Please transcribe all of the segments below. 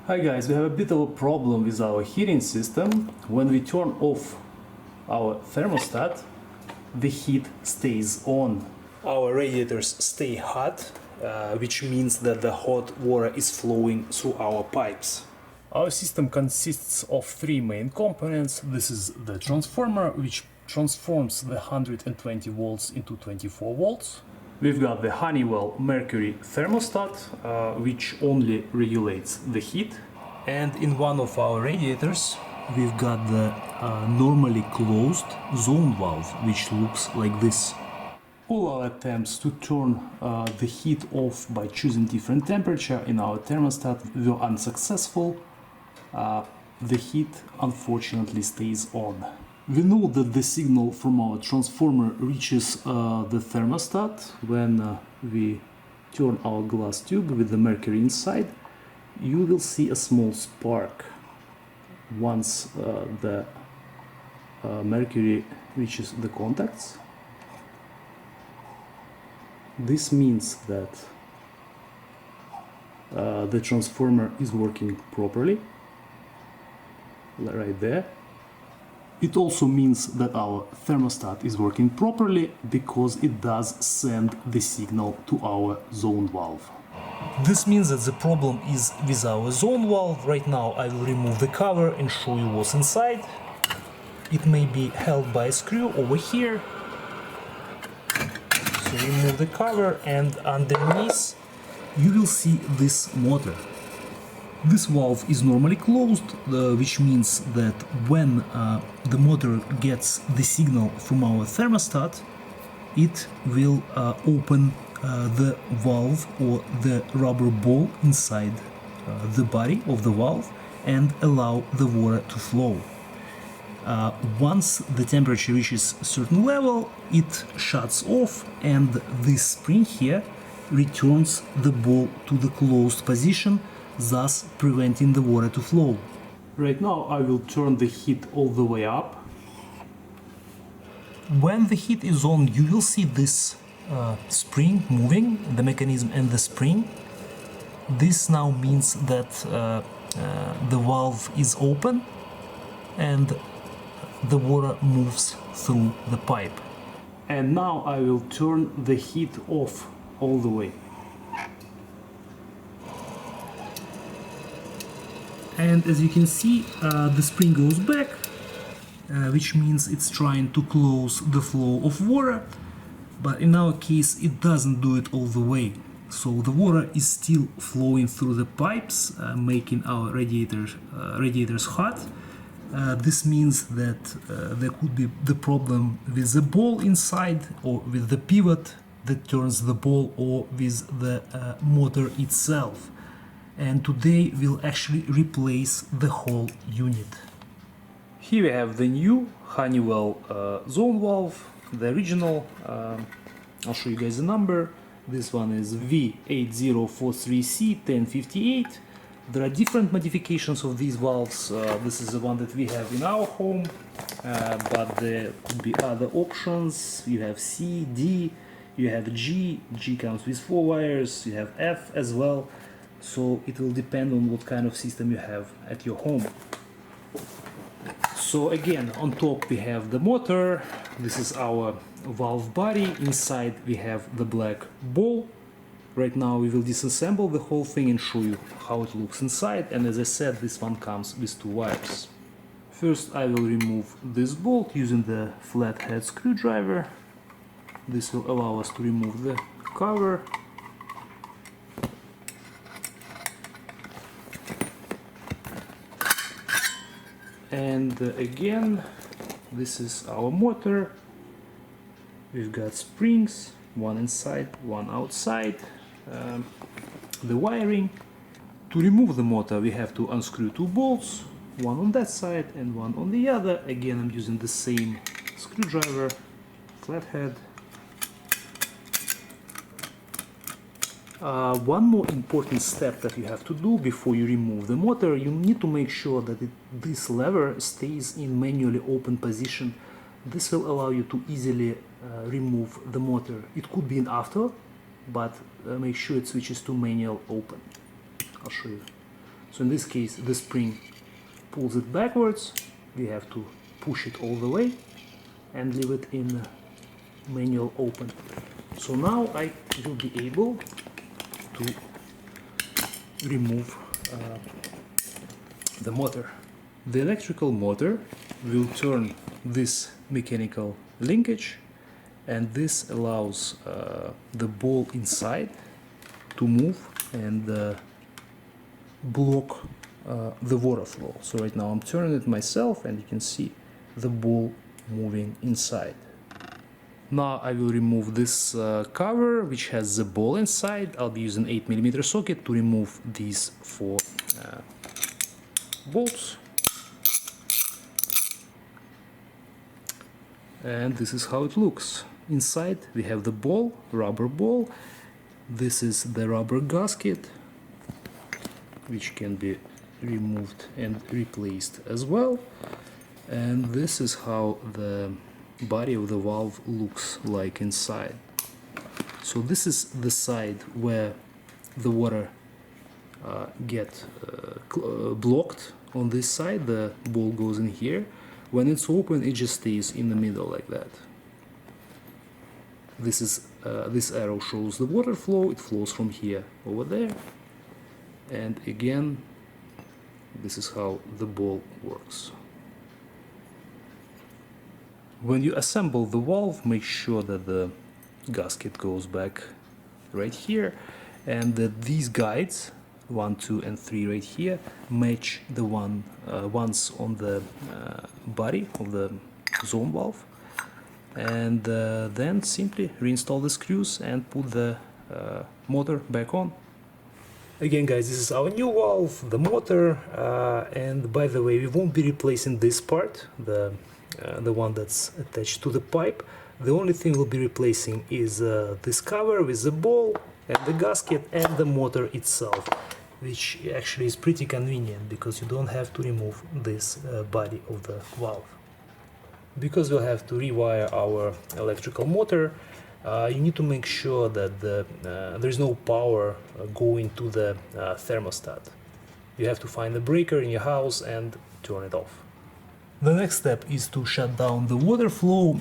Hi guys, we have a bit of a problem with our heating system. When we turn off our thermostat, the heat stays on. Our radiators stay hot, which means that the hot water is flowing through our pipes. Our system consists of three main components. This is the transformer, which transforms the 120 volts into 24 volts. We've got the Honeywell Mercury thermostat, which only regulates the heat. And in one of our radiators, we've got the normally closed zone valve, which looks like this. All our attempts to turn the heat off by choosing different temperature in our thermostat were unsuccessful. The heat unfortunately stays on. We know that the signal from our transformer reaches the thermostat when we turn our glass tube with the mercury inside. You will see a small spark once the mercury reaches the contacts. This means that the transformer is working properly, right there. It also means that our thermostat is working properly because it does send the signal to our zone valve. This means that the problem is with our zone valve. Right now I will remove the cover and show you what's inside. It may be held by a screw over here. So remove the cover, and underneath you will see this motor. This valve is normally closed, which means that when the motor gets the signal from our thermostat, it will open the valve or the rubber ball inside the body of the valve and allow the water to flow. Once the temperature reaches a certain level, it shuts off, and this spring here returns the ball to the closed position, thus preventing the water to flow. Right now I will turn the heat all the way up. When the heat is on, you will see this spring moving, the mechanism and the spring. This now means that the valve is open and the water moves through the pipe. And now I will turn the heat off all the way. And as you can see, the spring goes back, which means it's trying to close the flow of water, but in our case it doesn't do it all the way. So the water is still flowing through the pipes, making our radiators hot. This means that there could be the problem with the ball inside, or with the pivot that turns the ball, or with the motor itself. And today we'll actually replace the whole unit. Here we have the new Honeywell zone valve, the original. I'll show you guys the number. This one is V8043C1058. There are different modifications of these valves. This is the one that we have in our home, but there could be other options. You have C, D, you have G. G comes with 4 wires. You have F as well. So it will depend on what kind of system you have at your home. So again, on top we have the motor. This is our valve body. Inside we have the black ball. Right now we will disassemble the whole thing and show you how it looks inside. And as I said, this one comes with 2 wires. First I will remove this bolt using the flathead screwdriver. This will allow us to remove the cover. And again, this is our motor. We've got springs, one inside, one outside. The wiring. To remove the motor we have to unscrew 2 bolts, one on that side and one on the other. Again, I'm using the same screwdriver, flathead. One more important step that you have to do before you remove the motor, you need to make sure that this lever stays in manually open position. This will allow you to easily remove the motor. It could be an after, but make sure it switches to manual open. I'll show you. So in this case, the spring pulls it backwards. We have to push it all the way and leave it in manual open. So now I will be able to remove the motor. The electrical motor will turn this mechanical linkage, and this allows the ball inside to move and block the water flow. So right now I'm turning it myself, and you can see the ball moving inside. Now I will remove this cover which has the ball inside. I'll be using 8mm socket to remove these 4 bolts. And this is how it looks. Inside we have the ball, rubber ball. This is the rubber gasket, which can be removed and replaced as well. And this is how the body of the valve looks like inside. So this is the side where the water get blocked. On this side the ball goes in here. When it's open, it just stays in the middle like that. This arrow shows the water flow. It flows from here over there, and again this is how the ball works. When you assemble the valve, make sure that the gasket goes back right here, and that these guides 1, 2 and 3 right here match the ones on the body of the zone valve, and then simply reinstall the screws and put the motor back on. Again guys, this is our new valve, the motor, and by the way, we won't be replacing this part, the one that's attached to the pipe. The only thing we'll be replacing is this cover with the ball and the gasket and the motor itself, which actually is pretty convenient because you don't have to remove this body of the valve. Because we'll have to rewire our electrical motor, you need to make sure that there is no power going to the thermostat. You have to find the breaker in your house and turn it off. The next step is to shut down the water flow.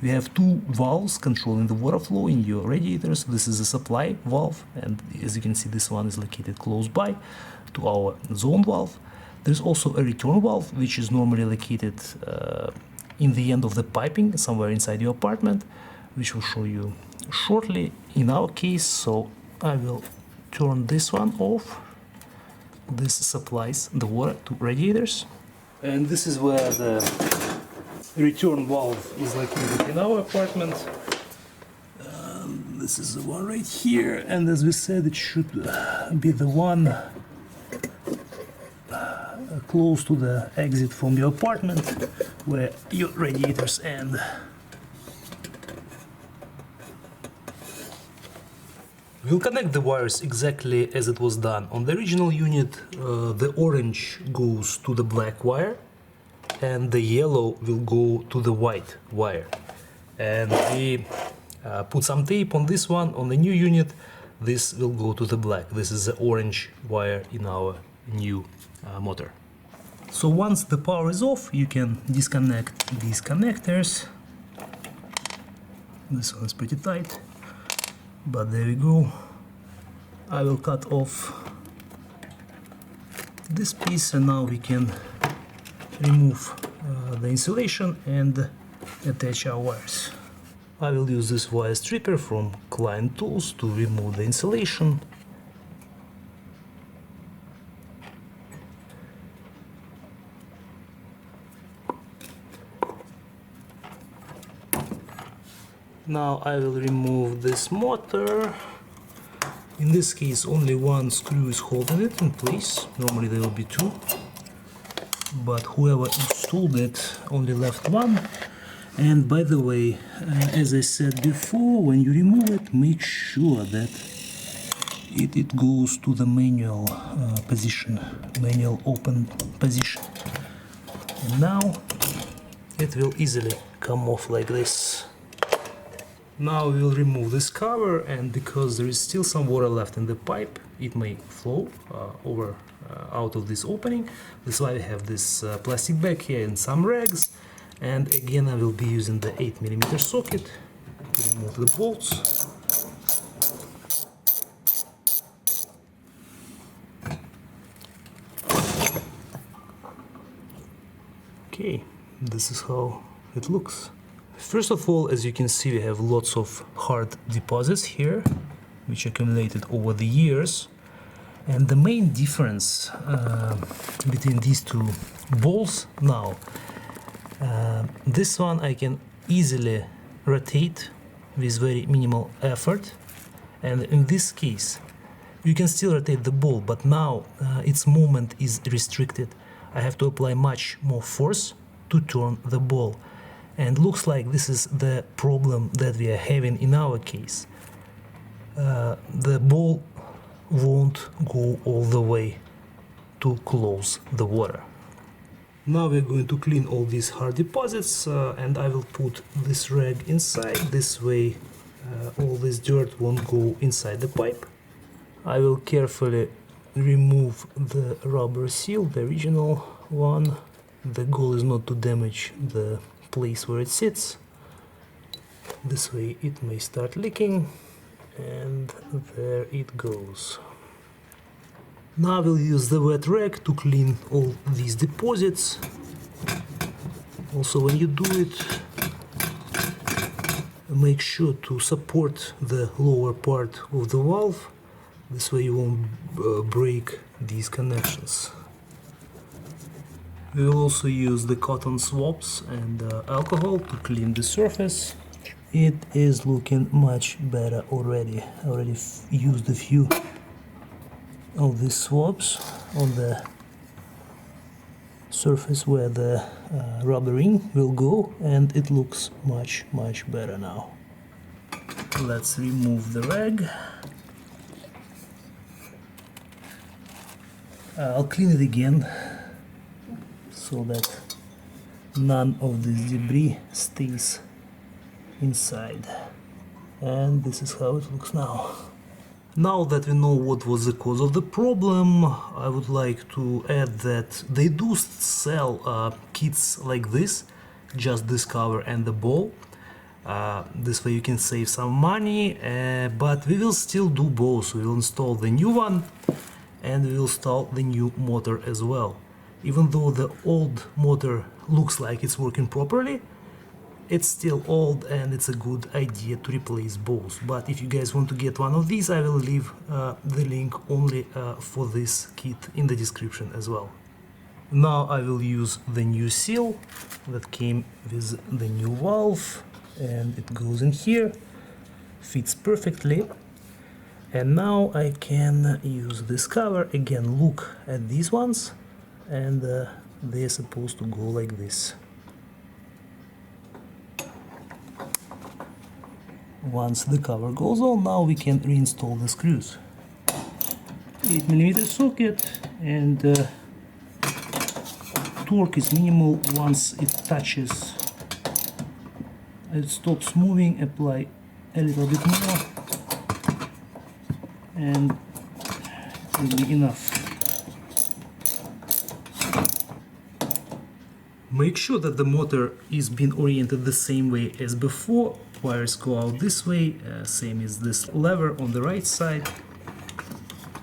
We have 2 valves controlling the water flow in your radiators. This is a supply valve, and as you can see, this one is located close by to our zone valve. There's also a return valve, which is normally located in the end of the piping, somewhere inside your apartment, which we'll show you shortly in our case. So I will turn this one off. This supplies the water to radiators. And this is where the return valve is located in our apartment. This is the one right here, and as we said, it should be the one close to the exit from your apartment where your radiators end. We'll connect the wires exactly as it was done on the original unit. The orange goes to the black wire, and the yellow will go to the white wire. And we put some tape on this one. On the new unit, this will go to the black. This is the orange wire in our new motor. So once the power is off, you can disconnect these connectors. This one is pretty tight, but there we go. I will cut off this piece, and now we can remove the insulation and attach our wires. I will use this wire stripper from Klein Tools to remove the insulation. Now I will remove this motor. In this case, only one screw is holding it in place. Normally there will be 2, but whoever installed it only left one. And by the way, as I said before, when you remove it, make sure that it goes to the manual position, manual open position. And now it will easily come off like this. Now we will remove this cover, and because there is still some water left in the pipe, it may flow over out of this opening. That's why we have this plastic bag here and some rags. And again, I will be using the 8mm socket to remove the bolts. Okay, this is how it looks. First of all, as you can see, we have lots of hard deposits here, which accumulated over the years. And the main difference between these two balls now, this one I can easily rotate with very minimal effort. And in this case, you can still rotate the ball, but now its movement is restricted. I have to apply much more force to turn the ball. And looks like this is the problem that we are having in our case. The ball won't go all the way to close the water. Now we're going to clean all these hard deposits and I will put this rag inside. This way all this dirt won't go inside the pipe. I will carefully remove the rubber seal, the original one. The goal is not to damage the place where it sits. This way it may start leaking, and there it goes. Now I will use the wet rag to clean all these deposits. Also, when you do it, make sure to support the lower part of the valve. This way you won't break these connections. We will also use the cotton swabs and alcohol to clean the surface. It is looking much better already. I already used a few of these swabs on the surface where the rubber ring will go, and it looks much better now. Let's remove the rag. I'll clean it again so that none of this debris stays inside. And this is how it looks now. Now that we know what was the cause of the problem, I would like to add that they do sell kits like this, just this cover and the ball. This way you can save some money, but we will still do both. We will install the new one and we will install the new motor as well. Even though the old motor looks like it's working properly, it's still old and it's a good idea to replace both. But if you guys want to get one of these, I will leave the link only for this kit in the description as well. Now I will use the new seal that came with the new valve, and it goes in here, fits perfectly. And now I can use this cover again. Look at these ones, and they're supposed to go like this. Once the cover goes on, now we can reinstall the screws. 8mm socket, and torque is minimal. Once it touches, it stops moving. Apply a little bit more, and it will be enough. Make sure that the motor is being oriented the same way as before. Wires go out this way, same as this lever on the right side.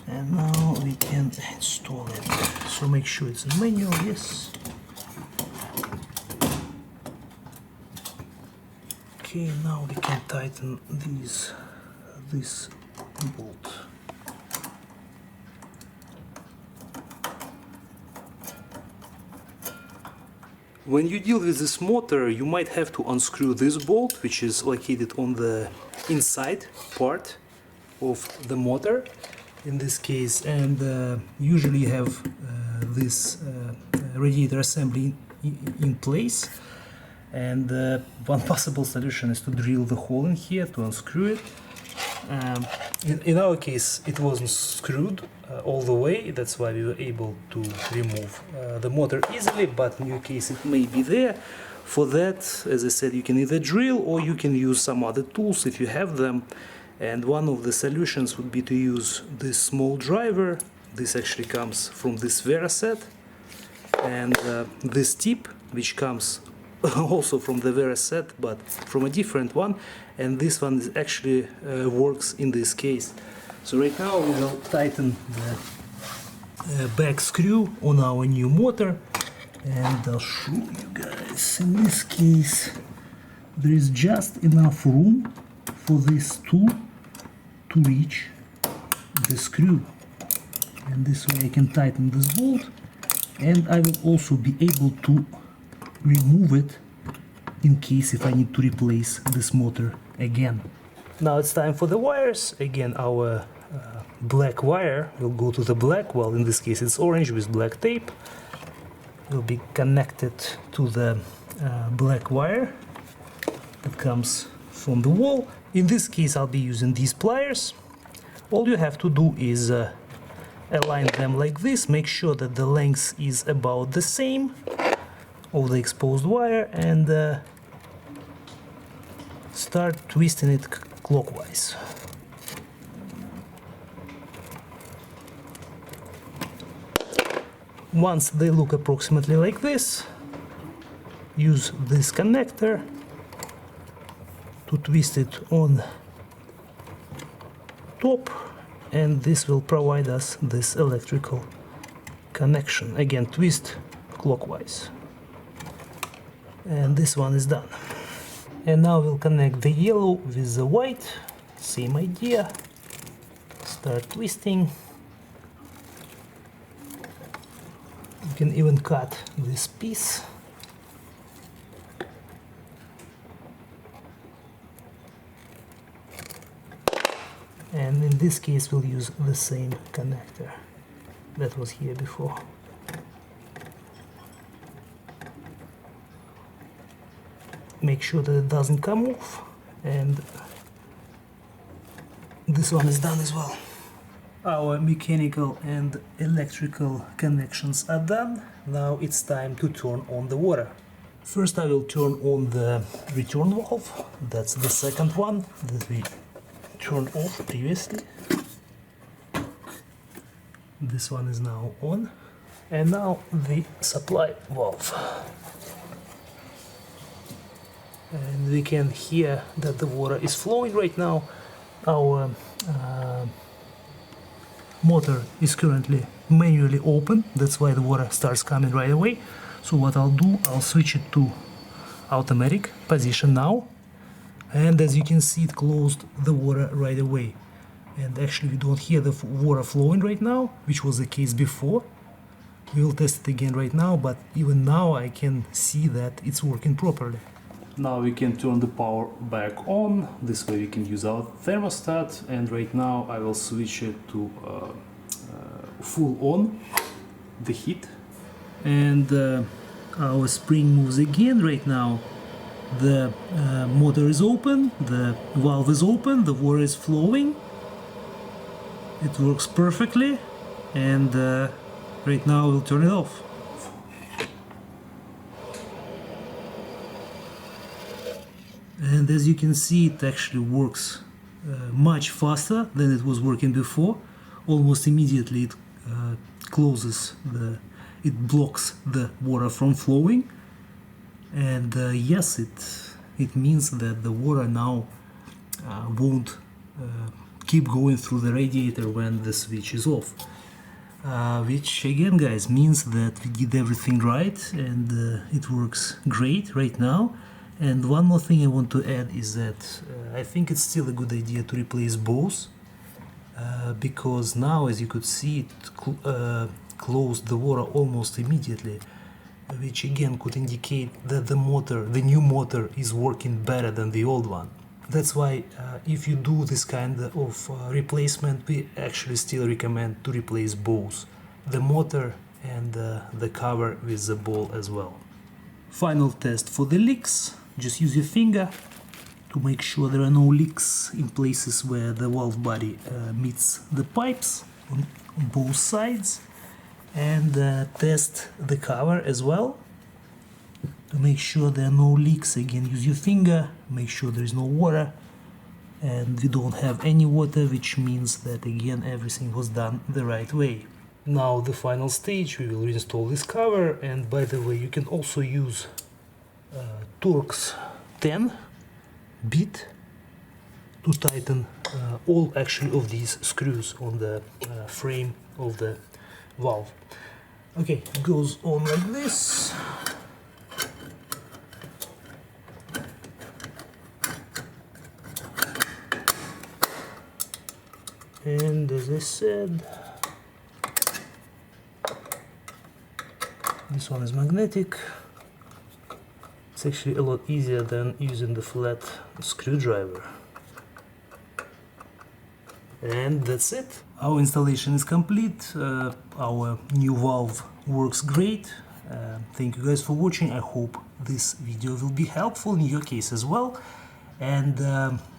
And now we can install it. So make sure it's a manual, yes. Okay, now we can tighten this bolt. When you deal with this motor, you might have to unscrew this bolt, which is located on the inside part of the motor in this case, and usually you have this radiator assembly in place. And one possible solution is to drill the hole in here to unscrew it. In our case, it wasn't screwed all the way, that's why we were able to remove the motor easily, but in your case it may be there. For that, as I said, you can either drill or you can use some other tools if you have them, And one of the solutions would be to use this small driver. This actually comes from this Thermostat, and this tip, which comes also from the Thermostat but from a different one, and this one is actually works in this case. So right now we will tighten the back screw on our new motor, and I'll show you guys. In this case there is just enough room for this tool to reach the screw, and this way I can tighten this bolt, and I will also be able to remove it in case if I need to replace this motor again. Now it's time for the wires. Again, our black wire will go to the black, well in this case it's orange with black tape, will be connected to the black wire that comes from the wall. In this case I'll be using these pliers. All you have to do is align them like this, make sure that the length is about the same of the exposed wire, and start twisting it clockwise. Once they look approximately like this, use this connector to twist it on top, and this will provide us this electrical connection. Again, twist clockwise. And this one is done. And now we'll connect the yellow with the white. Same idea. Start twisting. You can even cut this piece. And in this case we'll use the same connector that was here before. Make sure that it doesn't come off, and this one is done as well. Our mechanical and electrical connections are done. Now it's time to turn on the water. First I will turn on the return valve. That's the second one that we turned off previously. This one is now on. And now the supply valve. And we can hear that the water is flowing right now. Our motor is currently manually open, that's why the water starts coming right away. So what I'll do, I'll switch it to automatic position now, and as you can see it closed the water right away. And actually we don't hear the water flowing right now, which was the case before. We will test it again right now, but even now I can see that it's working properly. Now we can turn the power back on. This way we can use our thermostat, and right now I will switch it to full on, the heat. And our spring moves again right now. The motor is open, the valve is open, the water is flowing. It works perfectly, and right now we'll turn it off. And as you can see, it actually works much faster than it was working before. Almost immediately it it blocks the water from flowing. And yes, it means that the water now won't keep going through the radiator when the switch is off. Which again, guys, means that we did everything right, and it works great right now. And one more thing I want to add is that I think it's still a good idea to replace both, because now, as you could see, it closed the water almost immediately, which again could indicate that the new motor is working better than the old one. That's why if you do this kind of replacement, we actually still recommend to replace both the motor and the cover with the ball as well. Final test for the leaks. Just use your finger to make sure there are no leaks in places where the valve body meets the pipes on both sides, and test the cover as well to make sure there are no leaks. Again, use your finger, make sure there is no water, and we don't have any water, which means that again everything was done the right way. Now the final stage, we will reinstall this cover, and by the way you can also use Torx 10 bit to tighten all actually of these screws on the frame of the valve. Okay, it goes on like this. And as I said, this one is magnetic. It's actually a lot easier than using the flat screwdriver. And that's it. Our installation is complete. Our new valve works great. Thank you guys for watching. I hope this video will be helpful in your case as well. And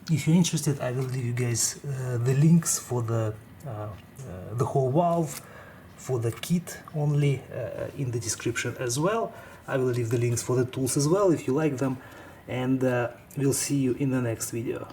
if you're interested, I will leave you guys the links for the whole valve, for the kit only in the description as well. I will leave the links for the tools as well if you like them, and we'll see you in the next video.